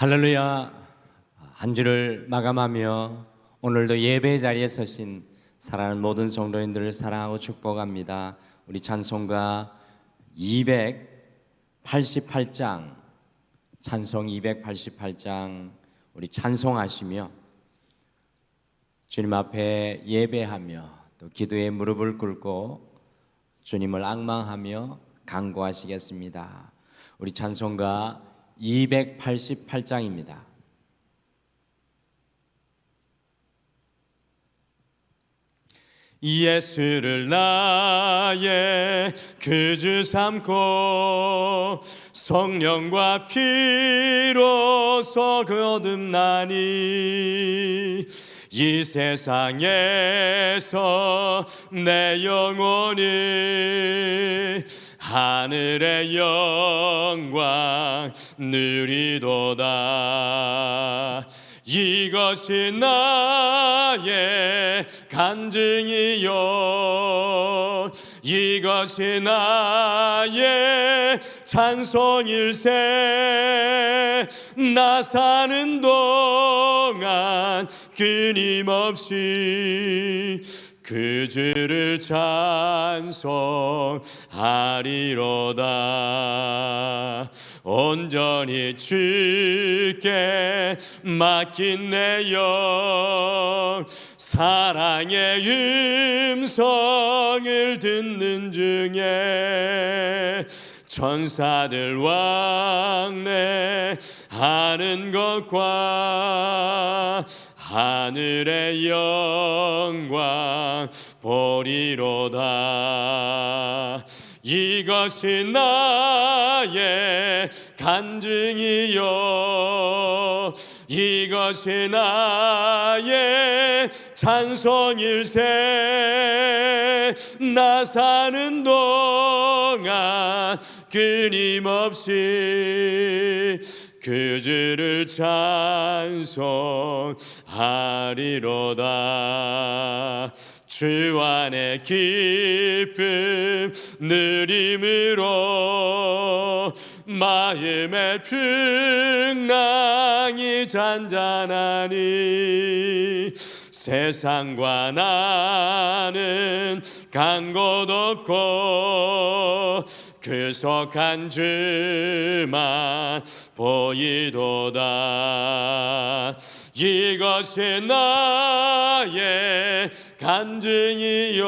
할렐루야. 한 주를 마감하며 오늘도 예배 자리에 서신 사랑하는 모든 성도님들을 사랑하고 축복합니다. 우리 찬송가 288장, 찬송 288장 우리 찬송하시며 주님 앞에 예배하며 또 기도에 무릎을 꿇고 주님을 앙망하며 간구하시겠습니다. 우리 찬송가 288장입니다. 예수를 나의 구주 삼고 성령과 피로서 거듭나니 이 세상에서 내 영혼이 하늘의 영광 누리도다. 이것이 나의 간증이요, 이것이 나의 찬송일세. 나 사는 동안 끊임없이 그 주를 찬송하리로다. 온전히 주께 맡긴 내 영, 사랑의 음성을 듣는 중에 천사들 왕래하는 것과 하늘의 영광 보리로다. 이것이 나의 간증이요, 이것이 나의 찬송일세. 나 사는 동안 끊임없이 그 주를 찬송하리로다. 주 안에 기쁨 누림으로 마음의 풍랑이 잔잔하니 세상과 나는 간 곳 없고 구속한 주만 보이도다. 이것이 나의 간증이요,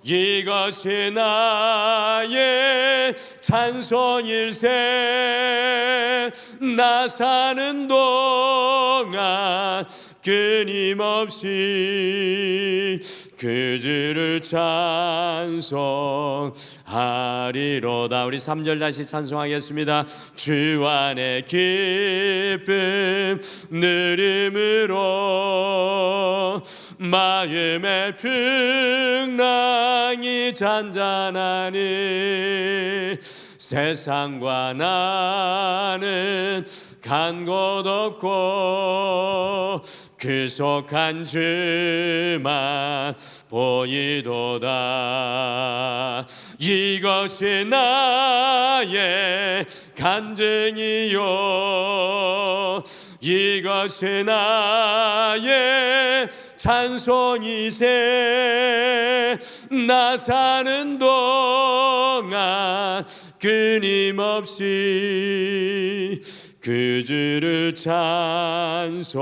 이것이 나의 찬송일세. 나 사는 동안 끊임없이 그 주를 찬송하리로다. 우리 3절 다시 찬송하겠습니다. 주 안에 기쁨 누림으로 마음의 풍랑이 잔잔하니 세상과 나는 간 곳 없고 구속한 주만 보이도다. 이것이 나의 간증이요, 이것이 나의 찬송이세. 나 사는 동안 끊임없이 그 주를 찬송하리로다.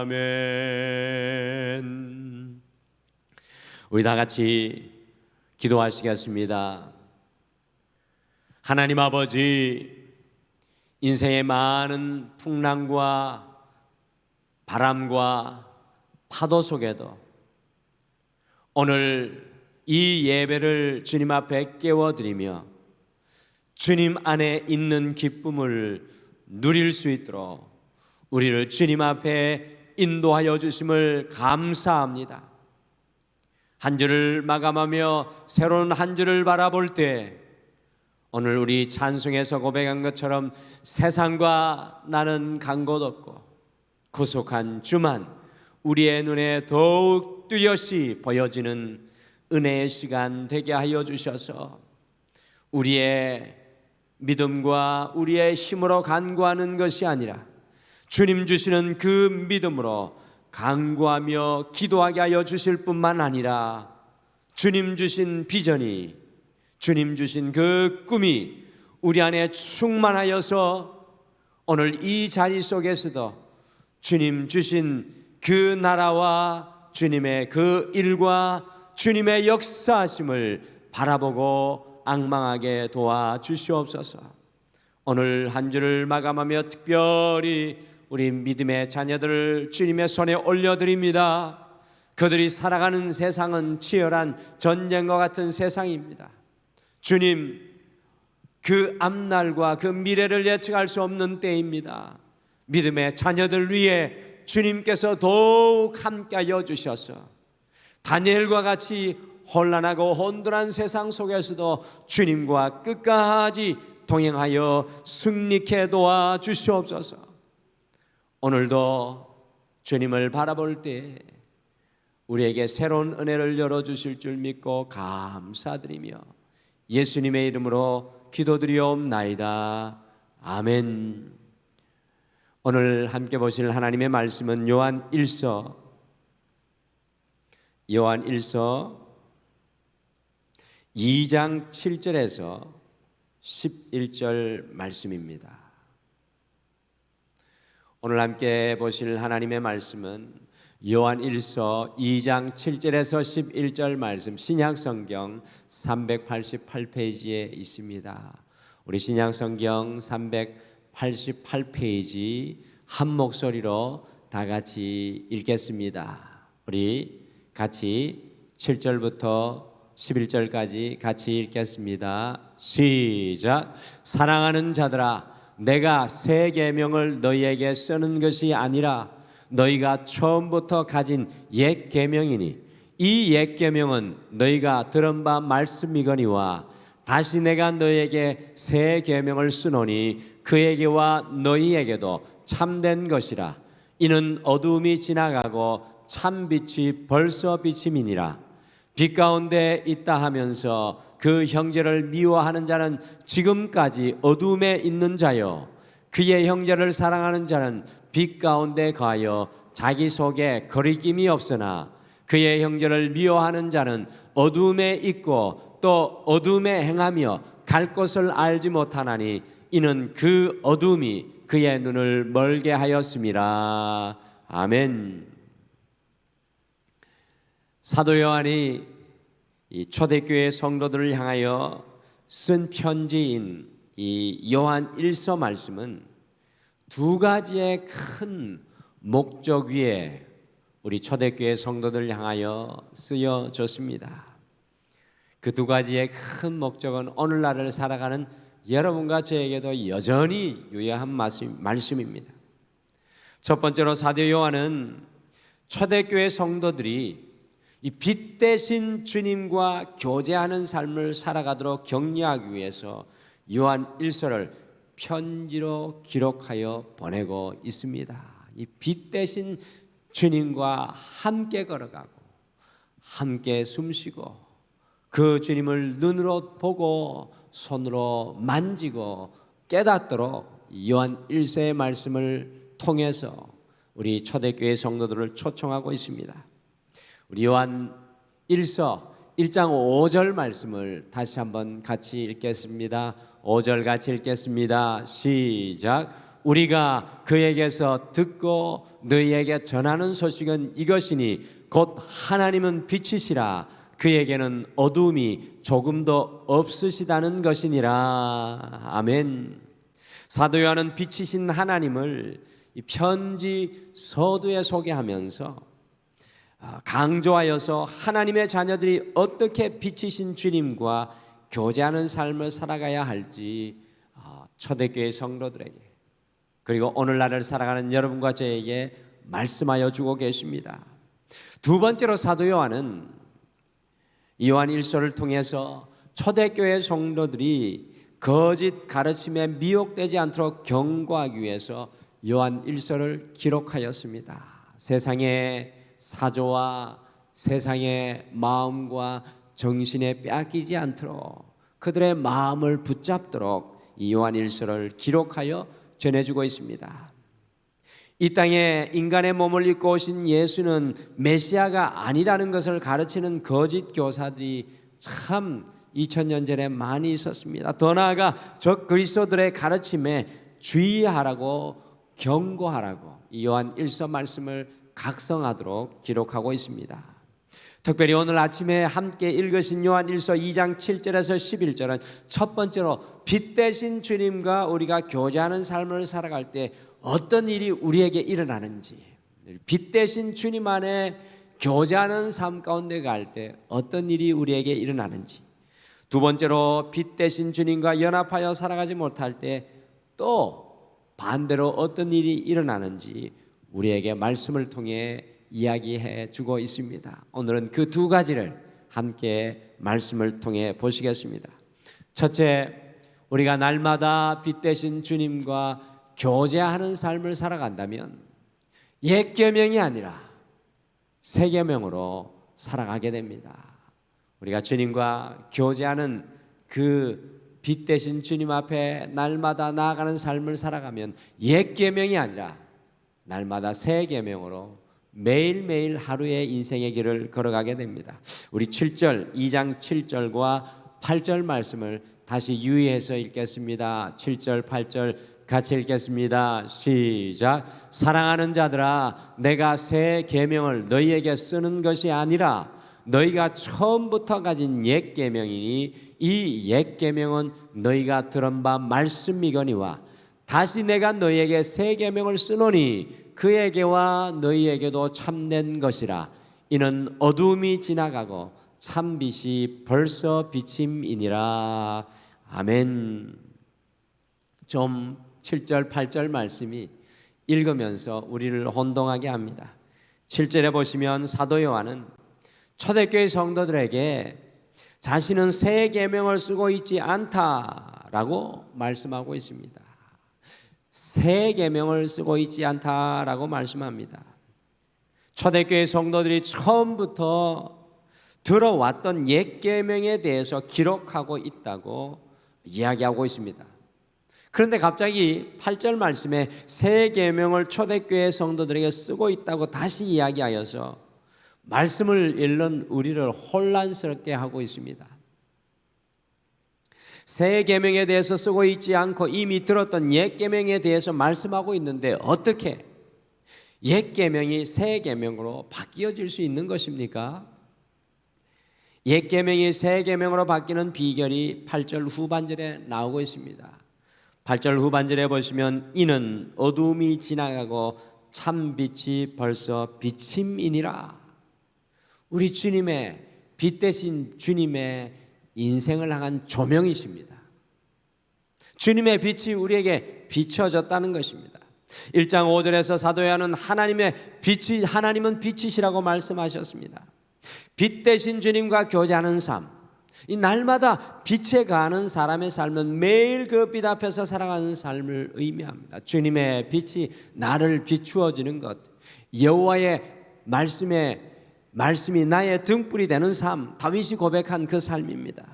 아멘. 우리 다 같이 기도하시겠습니다. 하나님 아버지, 인생의 많은 풍랑과 바람과 파도 속에도 오늘 이 예배를 주님 앞에 깨워드리며 주님 안에 있는 기쁨을 누릴 수 있도록 우리를 주님 앞에 인도하여 주심을 감사합니다. 한 주를 마감하며 새로운 한 주를 바라볼 때 오늘 우리 찬송에서 고백한 것처럼 세상과 나는 간 곳 없고 구속한 주만 우리의 눈에 더욱 뚜렷이 보여지는 은혜의 시간 되게 하여 주셔서 우리의 믿음과 우리의 힘으로 간구하는 것이 아니라 주님 주시는 그 믿음으로 간구하며 기도하게 하여 주실 뿐만 아니라 주님 주신 비전이, 주님 주신 그 꿈이 우리 안에 충만하여서 오늘 이 자리 속에서도 주님 주신 그 나라와 주님의 그 일과 주님의 역사하심을 바라보고 앙망하게 도와주시옵소서. 오늘 한 주를 마감하며 특별히 우리 믿음의 자녀들을 주님의 손에 올려드립니다. 그들이 살아가는 세상은 치열한 전쟁과 같은 세상입니다. 주님, 그 앞날과 그 미래를 예측할 수 없는 때입니다. 믿음의 자녀들 위해 주님께서 더욱 함께하여 주셔서 다니엘과 같이 혼란하고 혼돈한 세상 속에서도 주님과 끝까지 동행하여 승리케 도와주시옵소서. 오늘도 주님을 바라볼 때 우리에게 새로운 은혜를 열어주실 줄 믿고 감사드리며 예수님의 이름으로 기도드리옵나이다. 아멘. 오늘 함께 보실 하나님의 말씀은 요한 1서 2장 7절에서 11절 말씀입니다. 오늘 함께 보실 하나님의 말씀은 요한 1서 2장 7절에서 11절 말씀, 신약성경 388페이지에 있습니다. 우리 신약성경 388페이지 한 목소리로 다 같이 읽겠습니다. 우리 같이 7절부터 11절까지 같이 읽겠습니다. 시작. 사랑하는 자들아, 내가 새 계명을 너희에게 쓰는 것이 아니라 너희가 처음부터 가진 옛 계명이니 이 옛 계명은 너희가 들은 바 말씀이거니와 다시 내가 너희에게 새 계명을 쓰노니 그에게와 너희에게도 참된 것이라. 이는 어두움이 지나가고 참 빛이 벌써 비침이니라. 빛 가운데 있다 하면서 그 형제를 미워하는 자는 지금까지 어두움에 있는 자요, 그의 형제를 사랑하는 자는 빛 가운데 가여 자기 속에 거리낌이 없으나 그의 형제를 미워하는 자는 어두움에 있고 또 어두움에 행하며 갈 곳을 알지 못하나니 이는 그 어두움이 그의 눈을 멀게 하였음이라. 아멘. 사도 요한이 이 초대교회 성도들을 향하여 쓴 편지인 이 요한 1서 말씀은 두 가지의 큰 목적 위에 우리 초대교회 성도들을 향하여 쓰여졌습니다. 그 두 가지의 큰 목적은 오늘날을 살아가는 여러분과 저에게도 여전히 유효한 말씀입니다. 첫 번째로 사도 요한은 초대교회 성도들이 이 빛 대신 주님과 교제하는 삶을 살아가도록 격려하기 위해서 요한 1서를 편지로 기록하여 보내고 있습니다. 이 빛 대신 주님과 함께 걸어가고 함께 숨쉬고 그 주님을 눈으로 보고 손으로 만지고 깨닫도록 요한 1서의 말씀을 통해서 우리 초대교회 성도들을 초청하고 있습니다. 우리 요한 1서 1장 5절 말씀을 다시 한번 같이 읽겠습니다. 5절 같이 읽겠습니다. 시작. 우리가 그에게서 듣고 너희에게 전하는 소식은 이것이니 곧 하나님은 빛이시라 그에게는 어두움이 조금도 없으시다는 것이니라. 아멘. 사도 요한은 빛이신 하나님을 이 편지 서두에 소개하면서 강조하여서 하나님의 자녀들이 어떻게 빛이신 주님과 교제하는 삶을 살아가야 할지 초대교회 성도들에게 그리고 오늘날을 살아가는 여러분과 저에게 말씀하여 주고 계십니다. 두 번째로 사도 요한은 요한 1서를 통해서 초대교회 성도들이 거짓 가르침에 미혹되지 않도록 경고하기 위해서 요한 1서를 기록하였습니다. 세상의 사조와 세상의 마음과 정신에 빼앗기지 않도록 그들의 마음을 붙잡도록 이 요한일서를 기록하여 전해주고 있습니다. 이 땅에 인간의 몸을 입고 오신 예수는 메시아가 아니라는 것을 가르치는 거짓 교사들이 참 2000년 전에 많이 있었습니다. 더 나아가 저 그리스도들의 가르침에 주의하라고 경고하라고 이 요한 1서 말씀을 각성하도록 기록하고 있습니다. 특별히 오늘 아침에 함께 읽으신 요한 1서 2장 7절에서 11절은 첫 번째로 빛 대신 주님과 우리가 교제하는 삶을 살아갈 때 어떤 일이 우리에게 일어나는지, 빛 대신 주님 안에 교제하는 삶 가운데 갈 때 어떤 일이 우리에게 일어나는지, 두 번째로 빛 대신 주님과 연합하여 살아가지 못할 때 또 반대로 어떤 일이 일어나는지 우리에게 말씀을 통해 이야기해 주고 있습니다. 오늘은 그 두 가지를 함께 말씀을 통해 보시겠습니다. 첫째, 우리가 날마다 빛 대신 주님과 교제하는 삶을 살아간다면 옛 계명이 아니라 새 계명으로 살아가게 됩니다. 우리가 주님과 교제하는 그 빛 대신 주님 앞에 날마다 나아가는 삶을 살아가면 옛 계명이 아니라 날마다 새 계명으로 매일매일 하루의 인생의 길을 걸어가게 됩니다. 우리 7절, 2장 7절과 8절 말씀을 다시 유의해서 읽겠습니다. 7절, 8절 같이 읽겠습니다. 시작. 사랑하는 자들아, 내가 새 계명을 너희에게 쓰는 것이 아니라 너희가 처음부터 가진 옛 계명이니 이 옛 계명은 너희가 들은 바 말씀이거니와 다시 내가 너희에게 새 계명을 쓰노니 그에게와 너희에게도 참된 것이라. 이는 어두움이 지나가고 참빛이 벌써 비침이니라. 아멘. 좀 7절 8절 말씀이 읽으면서 우리를 혼동하게 합니다. 7절에 보시면 사도 요한은 초대교회 성도들에게 자신은 새 계명을 쓰고 있지 않다라고 말씀하고 있습니다. 새 계명을 쓰고 있지 않다라고 말씀합니다. 초대교회 성도들이 처음부터 들어왔던 옛 계명에 대해서 기록하고 있다고 이야기하고 있습니다. 그런데 갑자기 8절 말씀에 새 계명을 초대교회 성도들에게 쓰고 있다고 다시 이야기하여서 말씀을 읽는 우리를 혼란스럽게 하고 있습니다. 새 계명에 대해서 쓰고 있지 않고 이미 들었던 옛 계명에 대해서 말씀하고 있는데 어떻게 옛 계명이 새 계명으로 바뀌어질 수 있는 것입니까? 옛 계명이 새 계명으로 바뀌는 비결이 8절 후반절에 나오고 있습니다. 8절 후반절에 보시면 이는 어두움이 지나가고 참빛이 벌써 비침이니라. 우리 주님의 빛 대신 주님의 인생을 향한 조명이십니다. 주님의 빛이 우리에게 비춰졌다는 것입니다. 1장 5절에서 사도 요한은 하나님은 빛이시라고 말씀하셨습니다. 빛 대신 주님과 교제하는 삶, 이 날마다 빛에 가는 사람의 삶은 매일 그 빛 앞에서 살아가는 삶을 의미합니다. 주님의 빛이 나를 비추어지는 것, 여호와의 말씀이 나의 등불이 되는 삶, 다윗이 고백한 그 삶입니다.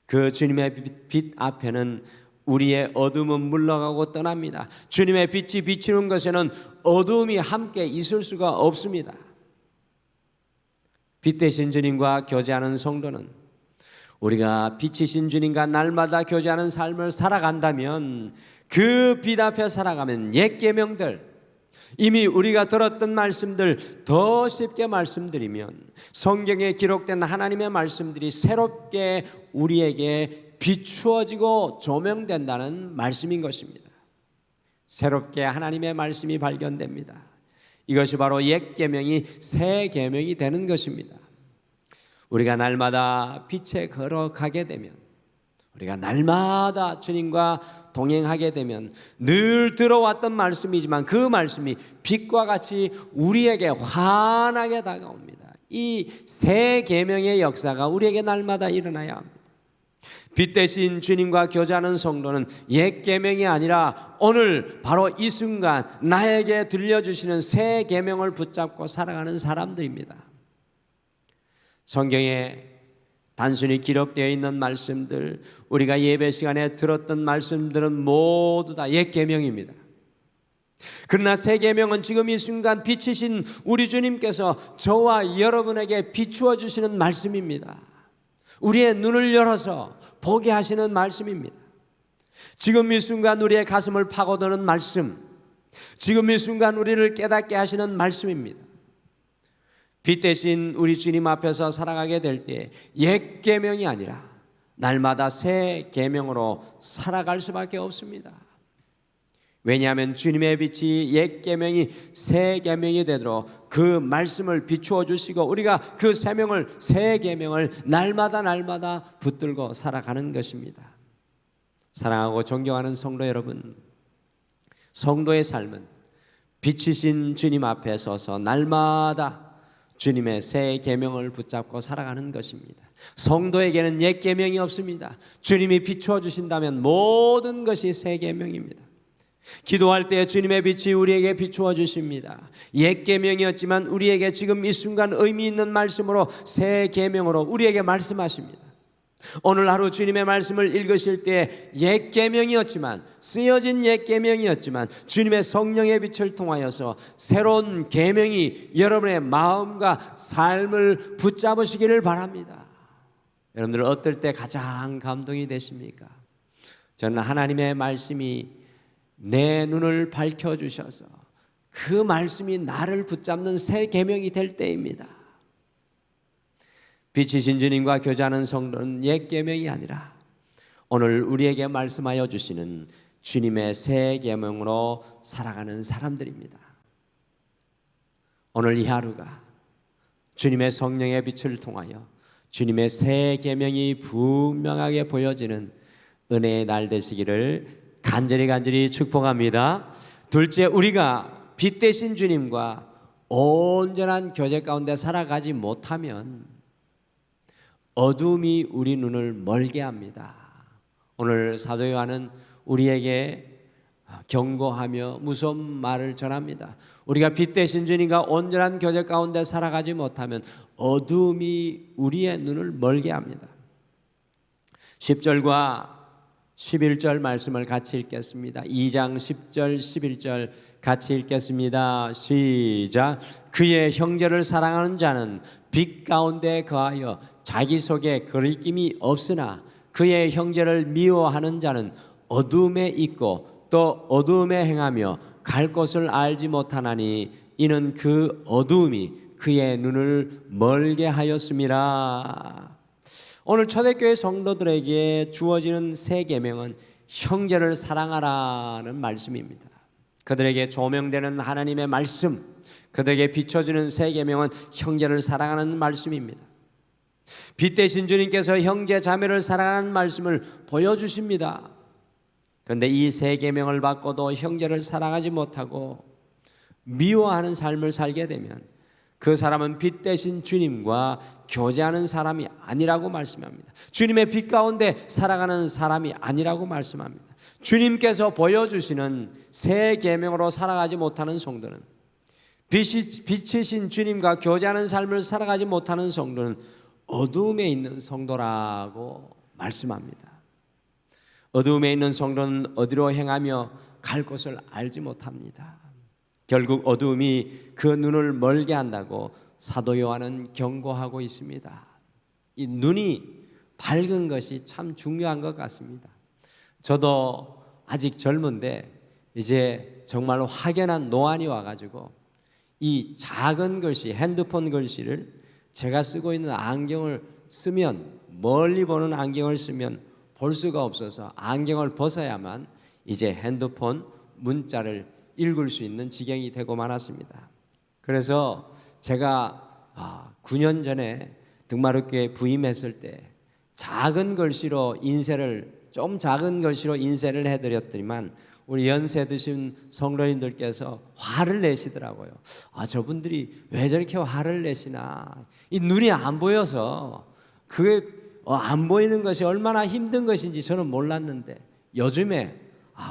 그 주님의 빛 앞에는 우리의 어둠은 물러가고 떠납니다. 주님의 빛이 비추는 것에는 어둠이 함께 있을 수가 없습니다. 빛 대신 주님과 교제하는 성도는 우리가 빛이신 주님과 날마다 교제하는 삶을 살아간다면 그 빛 앞에 살아가면 옛 계명들, 이미 우리가 들었던 말씀들 더 쉽게 말씀드리면 성경에 기록된 하나님의 말씀들이 새롭게 우리에게 비추어지고 조명된다는 말씀인 것입니다. 새롭게 하나님의 말씀이 발견됩니다. 이것이 바로 옛 계명이 새 계명이 되는 것입니다. 우리가 날마다 빛에 걸어가게 되면, 우리가 날마다 주님과 동행하게 되면 늘 들어왔던 말씀이지만 그 말씀이 빛과 같이 우리에게 환하게 다가옵니다. 이 새 계명의 역사가 우리에게 날마다 일어나야 합니다. 빛 대신 주님과 교제하는 성도는 옛 계명이 아니라 오늘 바로 이 순간 나에게 들려주시는 새 계명을 붙잡고 살아가는 사람들입니다. 성경에 단순히 기록되어 있는 말씀들, 우리가 예배 시간에 들었던 말씀들은 모두 다 옛 계명입니다. 그러나 새 계명은 지금 이 순간 빛이신 우리 주님께서 저와 여러분에게 비추어 주시는 말씀입니다. 우리의 눈을 열어서 보게 하시는 말씀입니다. 지금 이 순간 우리의 가슴을 파고드는 말씀, 지금 이 순간 우리를 깨닫게 하시는 말씀입니다. 빛 대신 우리 주님 앞에서 살아가게 될 때 옛 계명이 아니라 날마다 새 계명으로 살아갈 수밖에 없습니다. 왜냐하면 주님의 빛이 옛 계명이 새 계명이 되도록 그 말씀을 비추어 주시고 우리가 그 새 계명을 날마다 붙들고 살아가는 것입니다. 사랑하고 존경하는 성도 여러분, 성도의 삶은 빛이신 주님 앞에 서서 날마다 주님의 새 계명을 붙잡고 살아가는 것입니다. 성도에게는 옛 계명이 없습니다. 주님이 비추어 주신다면 모든 것이 새 계명입니다. 기도할 때 주님의 빛이 우리에게 비추어 주십니다. 옛 계명이었지만 우리에게 지금 이 순간 의미 있는 말씀으로 새 계명으로 우리에게 말씀하십니다. 오늘 하루 주님의 말씀을 읽으실 때 옛 계명이었지만, 쓰여진 옛 계명이었지만 주님의 성령의 빛을 통하여서 새로운 계명이 여러분의 마음과 삶을 붙잡으시기를 바랍니다. 여러분들 어떨 때 가장 감동이 되십니까? 저는 하나님의 말씀이 내 눈을 밝혀주셔서 그 말씀이 나를 붙잡는 새 계명이 될 때입니다. 빛이신 주님과 교제하는 성도는 옛 계명이 아니라 오늘 우리에게 말씀하여 주시는 주님의 새 계명으로 살아가는 사람들입니다. 오늘 이 하루가 주님의 성령의 빛을 통하여 주님의 새 계명이 분명하게 보여지는 은혜의 날 되시기를 간절히 축복합니다. 둘째, 우리가 빛 대신 주님과 온전한 교제 가운데 살아가지 못하면 어둠이 우리 눈을 멀게 합니다. 오늘 사도 요한은 우리에게 경고하며 무서운 말을 전합니다. 우리가 빛 대신 주님과 온전한 교제 가운데 살아가지 못하면 어둠이 우리의 눈을 멀게 합니다. 10절과 11절 말씀을 같이 읽겠습니다. 2장 10절 11절 같이 읽겠습니다. 시작. 그의 형제를 사랑하는 자는 빛 가운데 거하여 자기 속에 거리낌이 없으나 그의 형제를 미워하는 자는 어둠에 있고 또 어둠에 행하며 갈 곳을 알지 못하나니 이는 그 어둠이 그의 눈을 멀게 하였음이라. 오늘 초대교회 성도들에게 주어지는 새 계명은 형제를 사랑하라는 말씀입니다. 그들에게 조명되는 하나님의 말씀, 그들에게 비춰주는 새 계명은 형제를 사랑하는 말씀입니다. 빛 대신 주님께서 형제 자매를 사랑하는 말씀을 보여주십니다. 그런데 이 새 계명을 받고도 형제를 사랑하지 못하고 미워하는 삶을 살게 되면 그 사람은 빛 대신 주님과 교제하는 사람이 아니라고 말씀합니다. 주님의 빛 가운데 살아가는 사람이 아니라고 말씀합니다. 주님께서 보여주시는 새 계명으로 살아가지 못하는 성도는, 빛이신 주님과 교제하는 삶을 살아가지 못하는 성도는 어둠에 있는 성도라고 말씀합니다. 어둠에 있는 성도는 어디로 행하며 갈 곳을 알지 못합니다. 결국 어둠이 그 눈을 멀게 한다고 사도 요한은 경고하고 있습니다. 이 눈이 밝은 것이 참 중요한 것 같습니다. 저도 아직 젊은데 이제 정말 확연한 노안이 와가지고 이 작은 글씨, 핸드폰 글씨를 제가 쓰고 있는 안경을 쓰면, 멀리 보는 안경을 쓰면 볼 수가 없어서 안경을 벗어야만 이제 핸드폰 문자를 읽을 수 있는 지경이 되고 말았습니다. 그래서 제가 9년 전에 등마루교회 부임했을 때 작은 글씨로 좀 작은 글씨로 인쇄를 해드렸더니만 우리 연세 드신 성도님들께서 화를 내시더라고요. 저분들이 왜 저렇게 화를 내시나. 이 눈이 안 보여서 그게 안 보이는 것이 얼마나 힘든 것인지 저는 몰랐는데 요즘에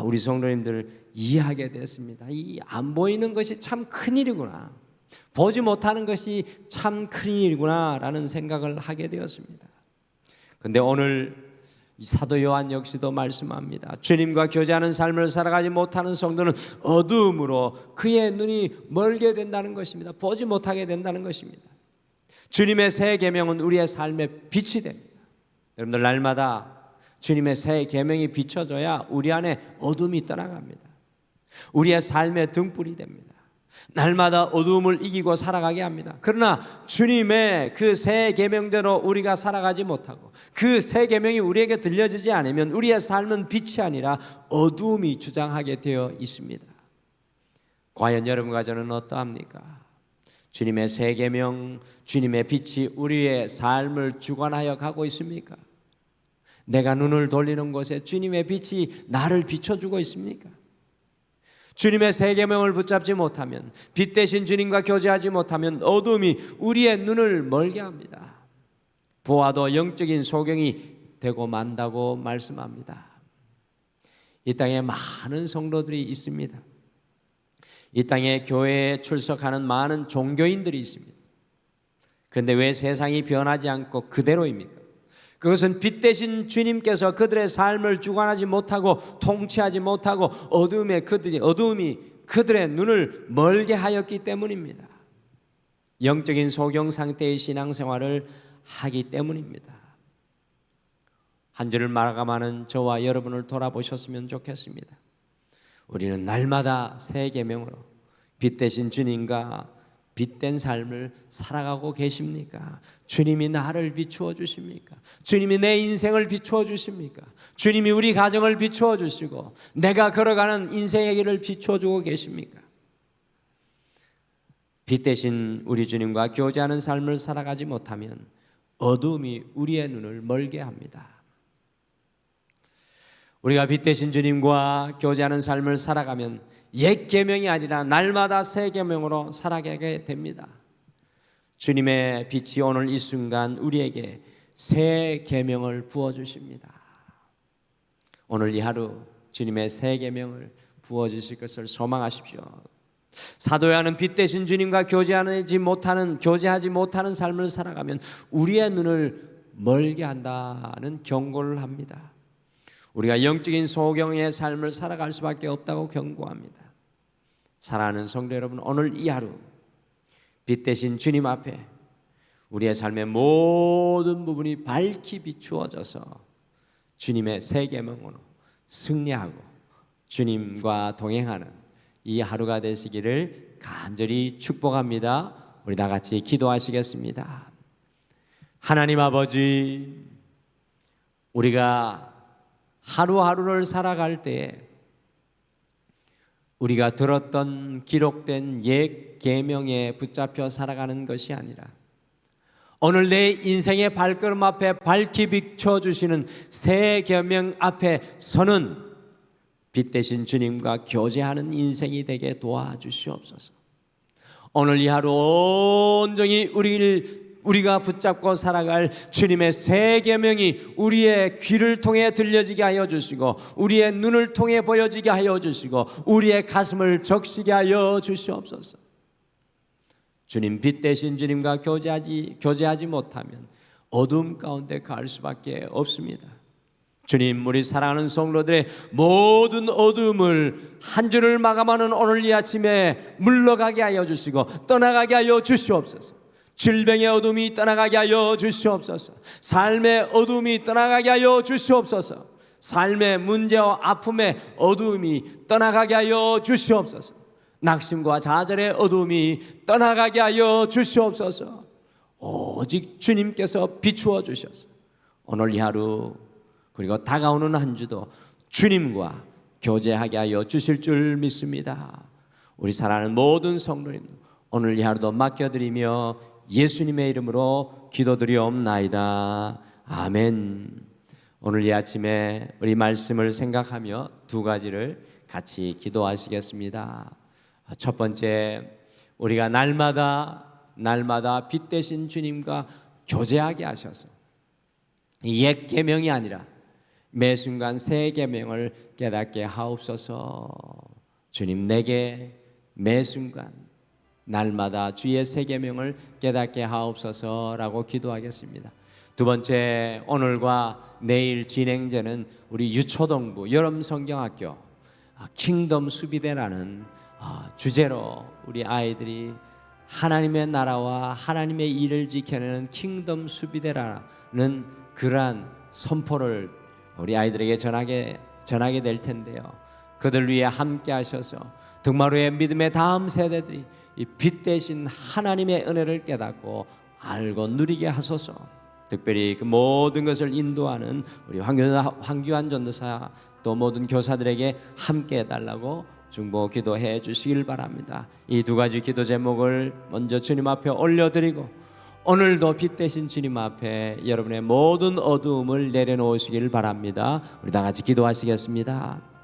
우리 성도님들 이해하게 됐습니다. 이 안 보이는 것이 참 큰일이구나, 보지 못하는 것이 참 큰일이구나 라는 생각을 하게 되었습니다. 그런데 오늘 사도 요한 역시도 말씀합니다. 주님과 교제하는 삶을 살아가지 못하는 성도는 어두움으로 그의 눈이 멀게 된다는 것입니다. 보지 못하게 된다는 것입니다. 주님의 새 계명은 우리의 삶의 빛이 됩니다. 여러분들, 날마다 주님의 새 계명이 비춰져야 우리 안에 어둠이 떠나갑니다. 우리의 삶의 등불이 됩니다. 날마다 어두움을 이기고 살아가게 합니다. 그러나 주님의 그 새 계명대로 우리가 살아가지 못하고 그 새 계명이 우리에게 들려지지 않으면 우리의 삶은 빛이 아니라 어두움이 주장하게 되어 있습니다. 과연 여러분과 저는 어떠합니까? 주님의 새 계명, 주님의 빛이 우리의 삶을 주관하여 가고 있습니까? 내가 눈을 돌리는 곳에 주님의 빛이 나를 비춰주고 있습니까? 주님의 새 계명을 붙잡지 못하면, 빛 대신 주님과 교제하지 못하면 어둠이 우리의 눈을 멀게 합니다. 보아도 영적인 소경이 되고 만다고 말씀합니다. 이 땅에 많은 성도들이 있습니다. 이 땅에 교회에 출석하는 많은 종교인들이 있습니다. 그런데 왜 세상이 변하지 않고 그대로입니까? 그것은 빛 대신 주님께서 그들의 삶을 주관하지 못하고 통치하지 못하고 어두움이 그들의 눈을 멀게 하였기 때문입니다. 영적인 소경 상태의 신앙생활을 하기 때문입니다. 한 주를 마감하는 저와 여러분을 돌아보셨으면 좋겠습니다. 우리는 날마다 새 계명으로 빛 대신 주님과 빛된 삶을 살아가고 계십니까? 주님이 나를 비추어 주십니까? 주님이 내 인생을 비추어 주십니까? 주님이 우리 가정을 비추어 주시고 내가 걸어가는 인생의 길을 비추어 주고 계십니까? 빛 대신 우리 주님과 교제하는 삶을 살아가지 못하면 어두움이 우리의 눈을 멀게 합니다. 우리가 빛 대신 주님과 교제하는 삶을 살아가면 옛 계명이 아니라 날마다 새 계명으로 살아가게 됩니다. 주님의 빛이 오늘 이 순간 우리에게 새 계명을 부어 주십니다. 오늘 이 하루 주님의 새 계명을 부어 주실 것을 소망하십시오. 사도 요한은 빛 대신 주님과 교제하지 못하는 삶을 살아가면 우리의 눈을 멀게 한다는 경고를 합니다. 우리가 영적인 소경의 삶을 살아갈 수밖에 없다고 경고합니다. 사랑하는 성도 여러분, 오늘 이 하루 빛 대신 주님 앞에 우리의 삶의 모든 부분이 밝히 비추어져서 주님의 새 계명으로 승리하고 주님과 동행하는 이 하루가 되시기를 간절히 축복합니다. 우리 다 같이 기도하시겠습니다. 하나님 아버지, 우리가 하루하루를 살아갈 때에 우리가 들었던 기록된 옛 계명에 붙잡혀 살아가는 것이 아니라 오늘 내 인생의 발걸음 앞에 밝히 비춰주시는 새 계명 앞에 서는 빛 대신 주님과 교제하는 인생이 되게 도와주시옵소서. 오늘 이 하루 온전히 우리가 붙잡고 살아갈 주님의 새 계명이 우리의 귀를 통해 들려지게 하여 주시고 우리의 눈을 통해 보여지게 하여 주시고 우리의 가슴을 적시게 하여 주시옵소서. 주님, 빛 대신 주님과 교제하지 못하면 어둠 가운데 갈 수밖에 없습니다. 주님, 우리 사랑하는 성도들의 모든 어둠을 한 주를 마감하는 오늘 이 아침에 물러가게 하여 주시고 떠나가게 하여 주시옵소서. 질병의 어둠이 떠나가게 하여 주시옵소서. 삶의 어둠이 떠나가게 하여 주시옵소서. 삶의 문제와 아픔의 어둠이 떠나가게 하여 주시옵소서. 낙심과 좌절의 어둠이 떠나가게 하여 주시옵소서. 오직 주님께서 비추어 주셔서 오늘 이 하루 그리고 다가오는 한 주도 주님과 교제하게 하여 주실 줄 믿습니다. 우리 사랑하는 모든 성도님, 오늘 이 하루도 맡겨드리며 예수님의 이름으로 기도드리옵나이다. 아멘. 오늘 이 아침에 우리 말씀을 생각하며 두 가지를 같이 기도하시겠습니다. 첫 번째, 우리가 날마다 빛 대신 주님과 교제하게 하셔서 옛 계명이 아니라 매 순간 새 계명을 깨닫게 하옵소서. 주님, 내게 매 순간 날마다 주의 새 계명을 깨닫게 하옵소서라고 기도하겠습니다. 두 번째, 오늘과 내일 진행되는 우리 유초동부 여름성경학교 킹덤 수비대라는 주제로 우리 아이들이 하나님의 나라와 하나님의 일을 지켜내는 킹덤 수비대라는 그러한 선포를 우리 아이들에게 전하게 될 텐데요. 그들 위해 함께 하셔서 등마루의 믿음의 다음 세대들이 이 빛 대신 하나님의 은혜를 깨닫고 알고 누리게 하소서. 특별히 그 모든 것을 인도하는 우리 황교안 전도사 또 모든 교사들에게 함께 해달라고 중보 기도해 주시길 바랍니다. 이 두 가지 기도 제목을 먼저 주님 앞에 올려드리고 오늘도 빛 대신 주님 앞에 여러분의 모든 어두움을 내려놓으시길 바랍니다. 우리 다 같이 기도하시겠습니다.